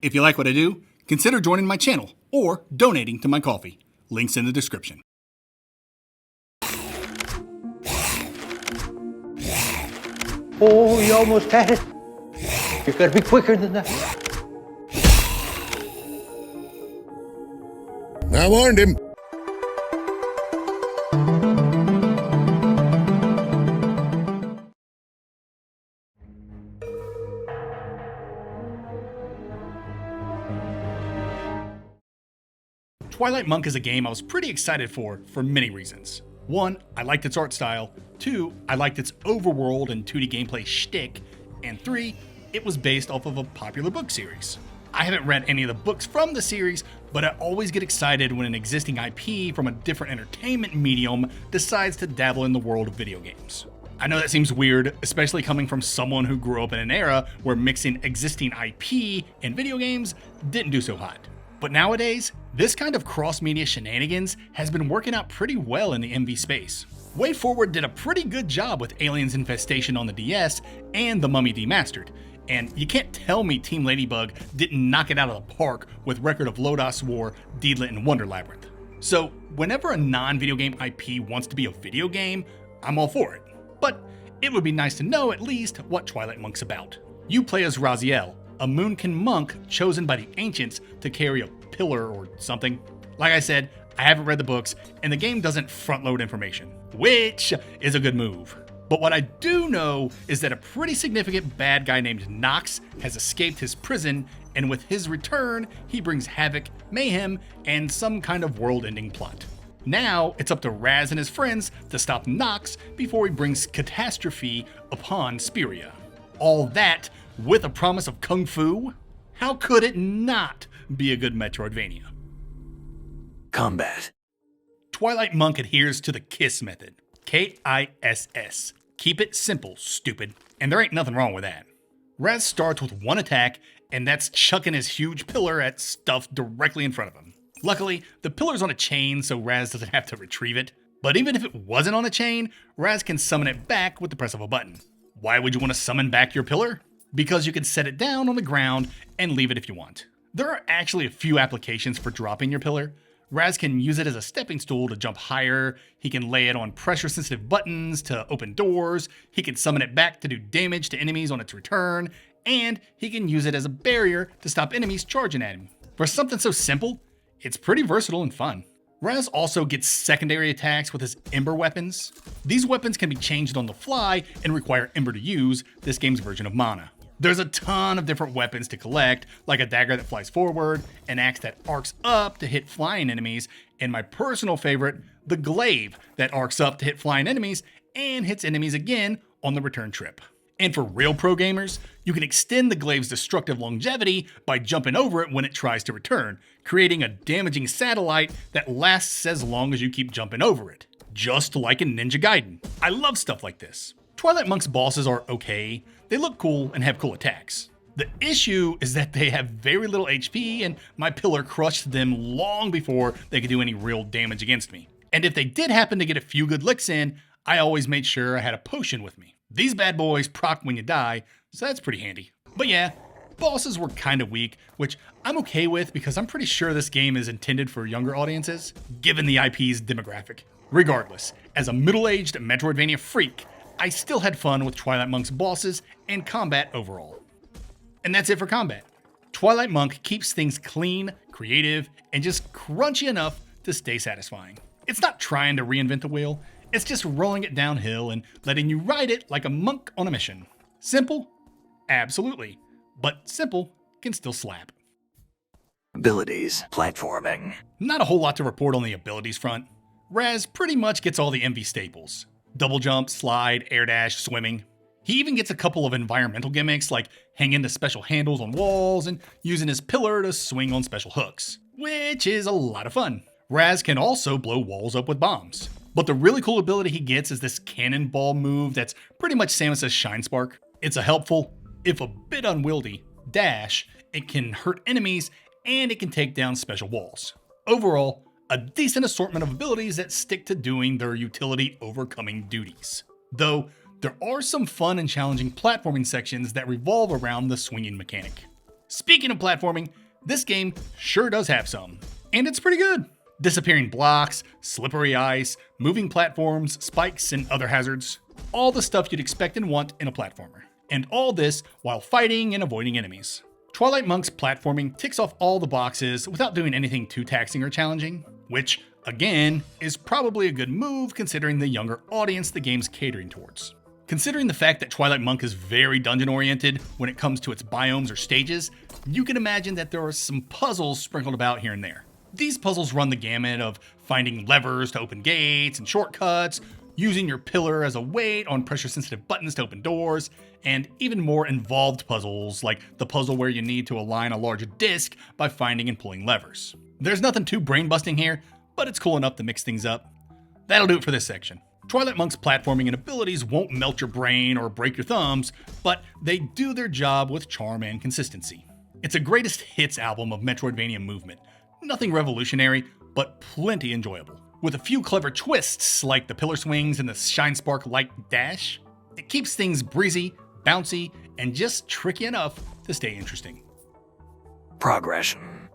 If you like what I do, consider joining my channel or donating to my coffee. Links in the description. Oh, you almost had it. You gotta be quicker than that. I warned him. Twilight Monk is a game I was pretty excited for many reasons. 1, I liked its art style. 2, I liked its overworld and 2D gameplay shtick. And 3, it was based off of a popular book series. I haven't read any of the books from the series, but I always get excited when an existing IP from a different entertainment medium decides to dabble in the world of video games. I know that seems weird, especially coming from someone who grew up in an era where mixing existing IP and video games didn't do so hot. But nowadays, this kind of cross-media shenanigans has been working out pretty well in the MV space. WayForward did a pretty good job with Aliens Infestation on the DS and The Mummy Demastered, and you can't tell me Team Ladybug didn't knock it out of the park with Record of Lodos War, Deedlit, and Wonder Labyrinth. So whenever a non-video game IP wants to be a video game, I'm all for it. But it would be nice to know at least what Twilight Monk's about. You play as Raziel, a Moonkin monk chosen by the ancients to carry a pillar or something. Like I said, I haven't read the books, and the game doesn't front-load information, which is a good move. But what I do know is that a pretty significant bad guy named Nox has escaped his prison, and with his return, he brings havoc, mayhem, and some kind of world-ending plot. Now, it's up to Raz and his friends to stop Nox before he brings catastrophe upon Speria. All that with a promise of Kung Fu? How could it not be a good Metroidvania? Combat. Twilight Monk adheres to the KISS method. K-I-S-S. Keep it simple, stupid. And there ain't nothing wrong with that. Raz starts with one attack, and that's chucking his huge pillar at stuff directly in front of him. Luckily, the pillar's on a chain, so Raz doesn't have to retrieve it. But even if it wasn't on a chain, Raz can summon it back with the press of a button. Why would you want to summon back your pillar? Because you can set it down on the ground and leave it if you want. There are actually a few applications for dropping your pillar. Raz can use it as a stepping stool to jump higher, he can lay it on pressure-sensitive buttons to open doors, he can summon it back to do damage to enemies on its return, and he can use it as a barrier to stop enemies charging at him. For something so simple, it's pretty versatile and fun. Raz also gets secondary attacks with his Ember weapons. These weapons can be changed on the fly and require Ember to use, this game's version of mana. There's a ton of different weapons to collect, like a dagger that flies forward, an axe that arcs up to hit flying enemies, and my personal favorite, the glaive that arcs up to hit flying enemies and hits enemies again on the return trip. And for real pro gamers, you can extend the glaive's destructive longevity by jumping over it when it tries to return, creating a damaging satellite that lasts as long as you keep jumping over it. Just like in Ninja Gaiden. I love stuff like this. Twilight Monk's bosses are okay, they look cool and have cool attacks. The issue is that they have very little HP and my pillar crushed them long before they could do any real damage against me. And if they did happen to get a few good licks in, I always made sure I had a potion with me. These bad boys proc when you die, so that's pretty handy. But yeah, bosses were kinda weak, which I'm okay with because I'm pretty sure this game is intended for younger audiences, given the IP's demographic. Regardless, as a middle-aged Metroidvania freak, I still had fun with Twilight Monk's bosses and combat overall. And that's it for combat. Twilight Monk keeps things clean, creative, and just crunchy enough to stay satisfying. It's not trying to reinvent the wheel, it's just rolling it downhill and letting you ride it like a monk on a mission. Simple? Absolutely. But simple can still slap. Abilities. Platforming. Not a whole lot to report on the abilities front. Raz pretty much gets all the MV staples. Double jump, slide, air dash, swimming. He even gets a couple of environmental gimmicks like hanging to special handles on walls and using his pillar to swing on special hooks, which is a lot of fun. Raz can also blow walls up with bombs. But the really cool ability he gets is this cannonball move that's pretty much Samus's Shine Spark. It's a helpful, if a bit unwieldy, dash. It can hurt enemies and it can take down special walls. Overall, a decent assortment of abilities that stick to doing their utility overcoming duties. Though, there are some fun and challenging platforming sections that revolve around the swinging mechanic. Speaking of platforming, this game sure does have some, and it's pretty good. Disappearing blocks, slippery ice, moving platforms, spikes, and other hazards. All the stuff you'd expect and want in a platformer. And all this while fighting and avoiding enemies. Twilight Monk's platforming ticks off all the boxes without doing anything too taxing or challenging, which, again, is probably a good move considering the younger audience the game's catering towards. Considering the fact that Twilight Monk is very dungeon-oriented when it comes to its biomes or stages, you can imagine that there are some puzzles sprinkled about here and there. These puzzles run the gamut of finding levers to open gates and shortcuts, using your pillar as a weight on pressure-sensitive buttons to open doors, and even more involved puzzles like the puzzle where you need to align a larger disc by finding and pulling levers. There's nothing too brain-busting here, but it's cool enough to mix things up. That'll do it for this section. Twilight Monk's platforming and abilities won't melt your brain or break your thumbs, but they do their job with charm and consistency. It's a greatest hits album of Metroidvania movement. Nothing revolutionary, but plenty enjoyable. With a few clever twists like the pillar swings and the shine spark light dash, it keeps things breezy, bouncy, and just tricky enough to stay interesting. Progression.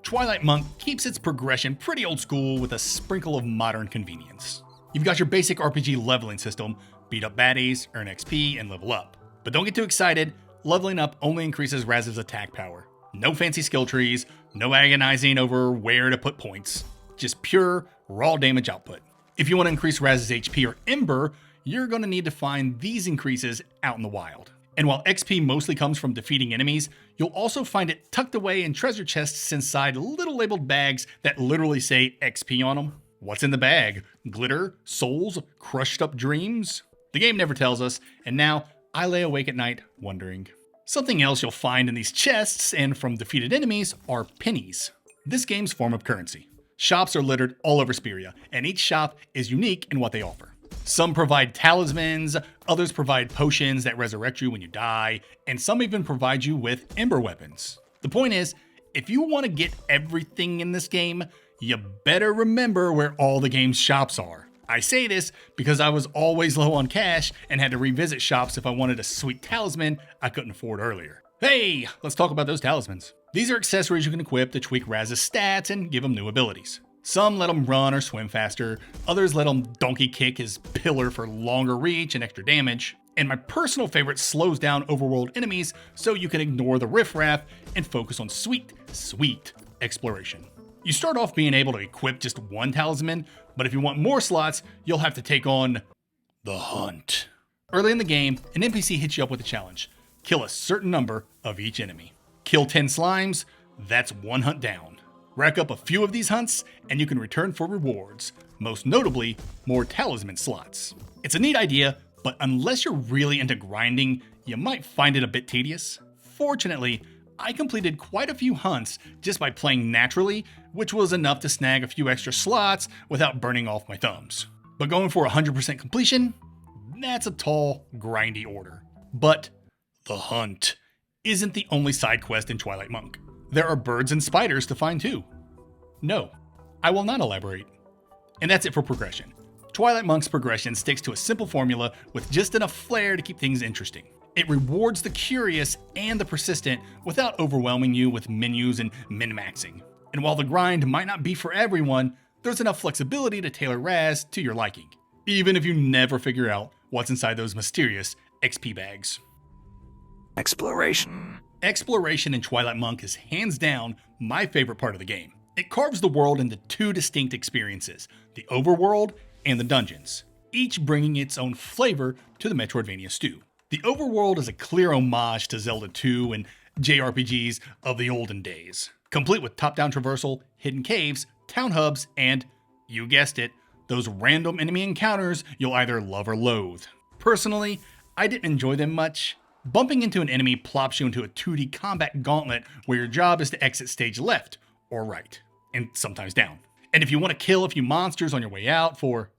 Twilight Monk keeps its progression pretty old school with a sprinkle of modern convenience. You've got your basic RPG leveling system, beat up baddies, earn XP, and level up. But don't get too excited, leveling up only increases Raz's attack power. No fancy skill trees, no agonizing over where to put points, just pure, raw damage output. If you want to increase Raz's HP or Ember, you're going to need to find these increases out in the wild. And while XP mostly comes from defeating enemies, you'll also find it tucked away in treasure chests inside little labeled bags that literally say XP on them. What's in the bag? Glitter? Souls? Crushed up dreams? The game never tells us, and now I lay awake at night wondering. Something else you'll find in these chests and from defeated enemies are pennies. This game's form of currency. Shops are littered all over Speria, and each shop is unique in what they offer. Some provide talismans, others provide potions that resurrect you when you die, and some even provide you with ember weapons. The point is, if you want to get everything in this game, you better remember where all the game's shops are. I say this because I was always low on cash and had to revisit shops if I wanted a sweet talisman I couldn't afford earlier. Hey, let's talk about those talismans. These are accessories you can equip to tweak Raz's stats and give him new abilities. Some let him run or swim faster, others let him donkey kick his pillar for longer reach and extra damage, and my personal favorite slows down overworld enemies so you can ignore the riffraff and focus on sweet, sweet exploration. You start off being able to equip just one talisman, but if you want more slots, you'll have to take on the hunt. Early in the game, an NPC hits you up with a challenge. Kill a certain number of each enemy. Kill 10 slimes, that's one hunt down. Rack up a few of these hunts, and you can return for rewards, most notably, more talisman slots. It's a neat idea, but unless you're really into grinding, you might find it a bit tedious. Fortunately, I completed quite a few hunts just by playing naturally, which was enough to snag a few extra slots without burning off my thumbs. But going for 100% completion, that's a tall, grindy order. But the hunt isn't the only side quest in Twilight Monk. There are birds and spiders to find too. No, I will not elaborate. And that's it for progression. Twilight Monk's progression sticks to a simple formula with just enough flair to keep things interesting. It rewards the curious and the persistent without overwhelming you with menus and min-maxing. And while the grind might not be for everyone, there's enough flexibility to tailor Raz to your liking, even if you never figure out what's inside those mysterious XP bags. Exploration. Exploration in Twilight Monk is hands down my favorite part of the game. It carves the world into two distinct experiences, the overworld and the dungeons, each bringing its own flavor to the Metroidvania stew. The overworld is a clear homage to Zelda 2 and JRPGs of the olden days, complete with top-down traversal, hidden caves, town hubs, and, you guessed it, those random enemy encounters you'll either love or loathe. Personally, I didn't enjoy them much. Bumping into an enemy plops you into a 2D combat gauntlet where your job is to exit stage left or right, and sometimes down. And if you want to kill a few monsters on your way out for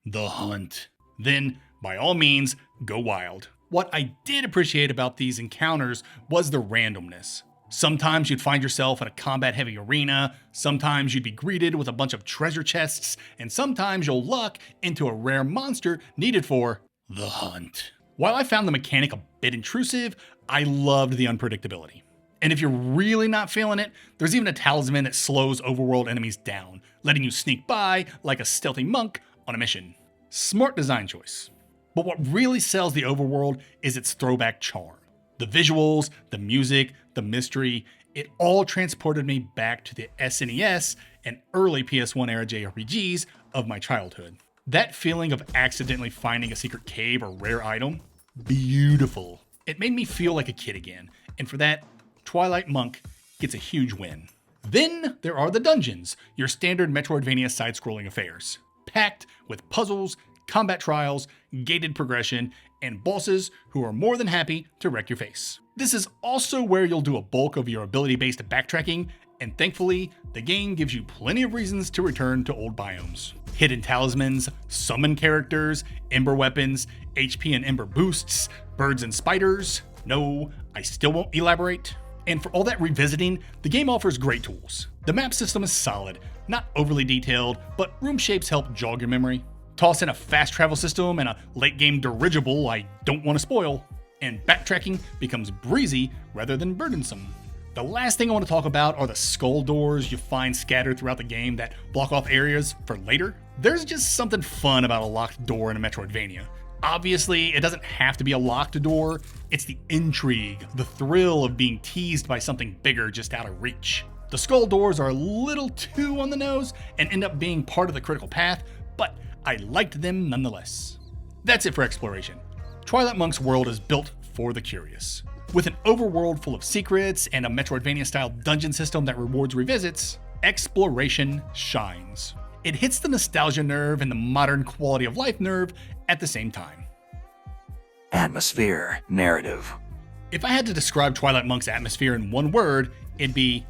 the hunt, then by all means, go wild. What I did appreciate about these encounters was the randomness. Sometimes you'd find yourself in a combat-heavy arena, sometimes you'd be greeted with a bunch of treasure chests, and sometimes you'll luck into a rare monster needed for the hunt. While I found the mechanic a bit intrusive, I loved the unpredictability. And if you're really not feeling it, there's even a talisman that slows overworld enemies down, letting you sneak by like a stealthy monk on a mission. Smart design choice. But what really sells the overworld is its throwback charm. The visuals, the music, the mystery, it all transported me back to the SNES and early PS1 era JRPGs of my childhood. That feeling of accidentally finding a secret cave or rare item, beautiful. It made me feel like a kid again, and for that, Twilight Monk gets a huge win. Then there are the dungeons, your standard Metroidvania side-scrolling affairs, packed with puzzles, combat trials, gated progression, and bosses who are more than happy to wreck your face. This is also where you'll do a bulk of your ability-based backtracking, and thankfully, the game gives you plenty of reasons to return to old biomes. Hidden talismans, summon characters, ember weapons, HP and ember boosts, birds and spiders. No, I still won't elaborate. And for all that revisiting, the game offers great tools. The map system is solid, not overly detailed, but room shapes help jog your memory. Toss in a fast travel system and a late game dirigible I don't want to spoil, and backtracking becomes breezy rather than burdensome. The last thing I want to talk about are the skull doors you find scattered throughout the game that block off areas for later. There's just something fun about a locked door in a Metroidvania. Obviously, it doesn't have to be a locked door, it's the intrigue, the thrill of being teased by something bigger just out of reach. The skull doors are a little too on the nose and end up being part of the critical path, but I liked them nonetheless. That's it for exploration. Twilight Monk's world is built for the curious. With an overworld full of secrets and a Metroidvania-style dungeon system that rewards revisits, exploration shines. It hits the nostalgia nerve and the modern quality of life nerve at the same time. Atmosphere. Narrative. If I had to describe Twilight Monk's atmosphere in one word, it'd be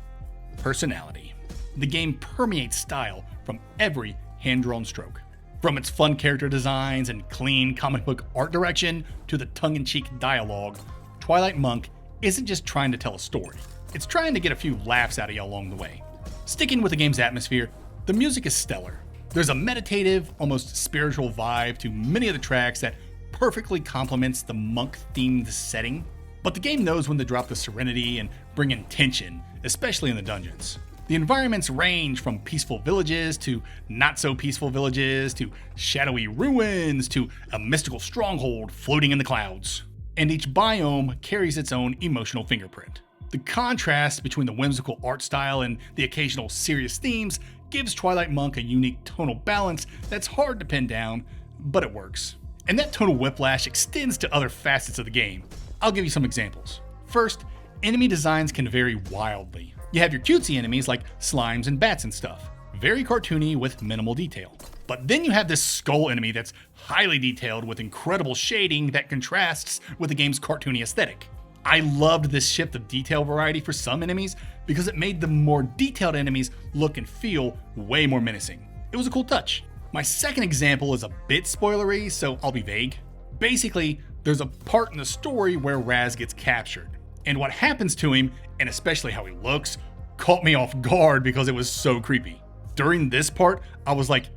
personality. The game permeates style from every hand-drawn stroke. From its fun character designs and clean comic book art direction to the tongue-in-cheek dialogue, Twilight Monk isn't just trying to tell a story, it's trying to get a few laughs out of you along the way. Sticking with the game's atmosphere, the music is stellar. There's a meditative, almost spiritual vibe to many of the tracks that perfectly complements the monk-themed setting. But the game knows when to drop the serenity and bring in tension, especially in the dungeons. The environments range from peaceful villages to not-so-peaceful villages to shadowy ruins to a mystical stronghold floating in the clouds. And each biome carries its own emotional fingerprint. The contrast between the whimsical art style and the occasional serious themes gives Twilight Monk a unique tonal balance that's hard to pin down, but it works. And that tonal whiplash extends to other facets of the game. I'll give you some examples. First, enemy designs can vary wildly. You have your cutesy enemies like slimes and bats and stuff, very cartoony with minimal detail. But then you have this skull enemy that's highly detailed with incredible shading that contrasts with the game's cartoony aesthetic. I loved this shift of detail variety for some enemies because it made the more detailed enemies look and feel way more menacing. It was a cool touch. My second example is a bit spoilery, so I'll be vague. Basically, there's a part in the story where Raz gets captured, and what happens to him, and especially how he looks, caught me off guard because it was so creepy. During this part, I was like,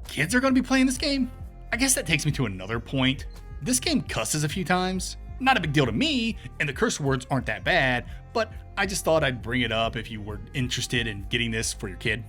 kids are gonna be playing this game? I guess that takes me to another point. This game cusses a few times. Not a big deal to me, and the curse words aren't that bad, but I just thought I'd bring it up if you were interested in getting this for your kid.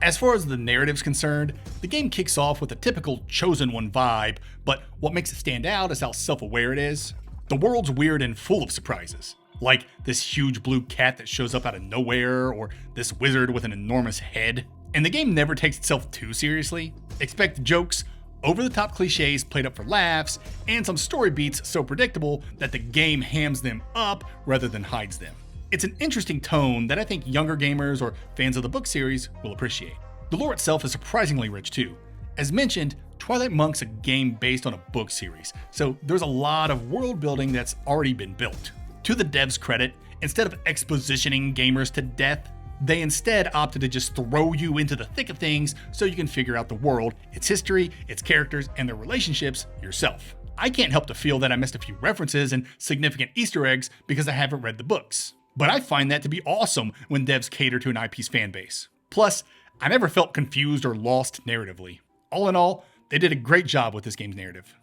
As far as the narrative's concerned, the game kicks off with a typical Chosen One vibe, but what makes it stand out is how self-aware it is. The world's weird and full of surprises, like this huge blue cat that shows up out of nowhere, or this wizard with an enormous head. And the game never takes itself too seriously. Expect jokes, over-the-top cliches played up for laughs, and some story beats so predictable that the game hams them up rather than hides them. It's an interesting tone that I think younger gamers or fans of the book series will appreciate. The lore itself is surprisingly rich too. As mentioned, Twilight Monk's a game based on a book series, so there's a lot of world building that's already been built. To the devs' credit, instead of expositioning gamers to death, they instead opted to just throw you into the thick of things so you can figure out the world, its history, its characters, and their relationships yourself. I can't help to feel that I missed a few references and significant Easter eggs because I haven't read the books. But I find that to be awesome when devs cater to an IP's fan base. Plus, I never felt confused or lost narratively. All in all, they did a great job with this game's narrative.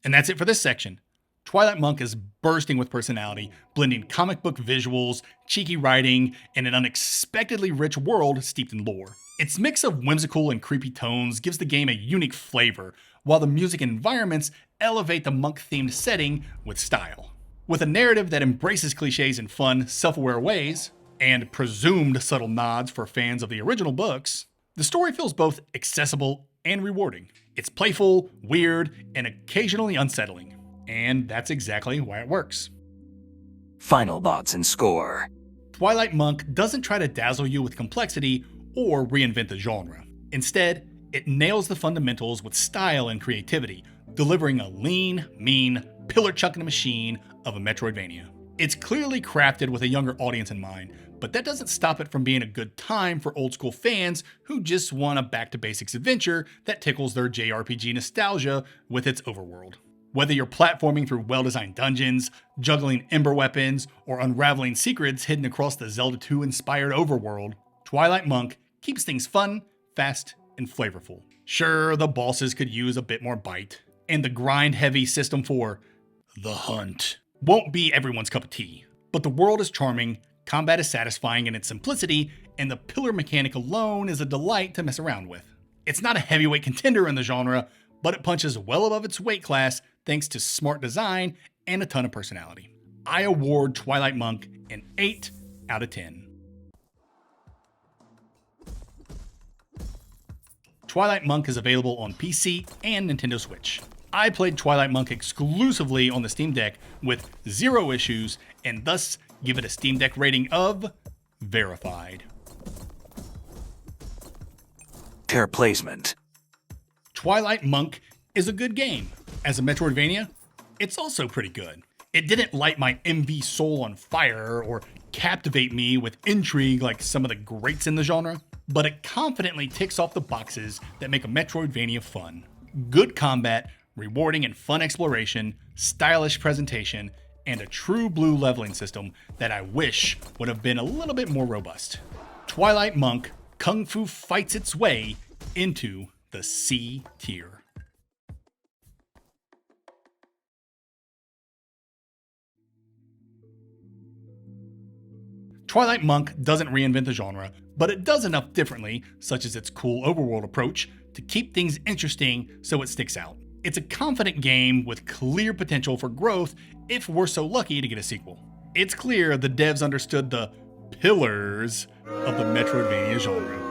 And that's it for this section. Twilight Monk is bursting with personality, blending comic book visuals, cheeky writing, and an unexpectedly rich world steeped in lore. Its mix of whimsical and creepy tones gives the game a unique flavor, while the music and environments elevate the monk-themed setting with style. With a narrative that embraces cliches in fun, self-aware ways, and presumed subtle nods for fans of the original books, the story feels both accessible and rewarding. It's playful, weird, and occasionally unsettling. And that's exactly why it works. Final thoughts and score. Twilight Monk doesn't try to dazzle you with complexity or reinvent the genre. Instead, it nails the fundamentals with style and creativity, delivering a lean, mean, pillar-chucking machine of a Metroidvania. It's clearly crafted with a younger audience in mind, but that doesn't stop it from being a good time for old-school fans who just want a back-to-basics adventure that tickles their JRPG nostalgia with its overworld. Whether you're platforming through well-designed dungeons, juggling ember weapons, or unraveling secrets hidden across the Zelda 2-inspired overworld, Twilight Monk keeps things fun, fast, and flavorful. Sure, the bosses could use a bit more bite, and the grind-heavy system for the hunt won't be everyone's cup of tea. But the world is charming, combat is satisfying in its simplicity, and the pillar mechanic alone is a delight to mess around with. It's not a heavyweight contender in the genre, but it punches well above its weight class thanks to smart design and a ton of personality. I award Twilight Monk an 8 out of 10. Twilight Monk is available on PC and Nintendo Switch. I played Twilight Monk exclusively on the Steam Deck with 0 issues, and thus give it a Steam Deck rating of verified. Pair placement. Twilight Monk is a good game. As a Metroidvania, it's also pretty good. It didn't light my MV soul on fire or captivate me with intrigue like some of the greats in the genre, but it confidently ticks off the boxes that make a Metroidvania fun. Good combat, rewarding and fun exploration, stylish presentation, and a true blue leveling system that I wish would have been a little bit more robust. Twilight Monk Kung Fu fights its way into the C tier. Twilight Monk doesn't reinvent the genre, but it does enough differently, such as its cool overworld approach, to keep things interesting so it sticks out. It's a confident game with clear potential for growth if we're so lucky to get a sequel. It's clear the devs understood the pillars of the Metroidvania genre.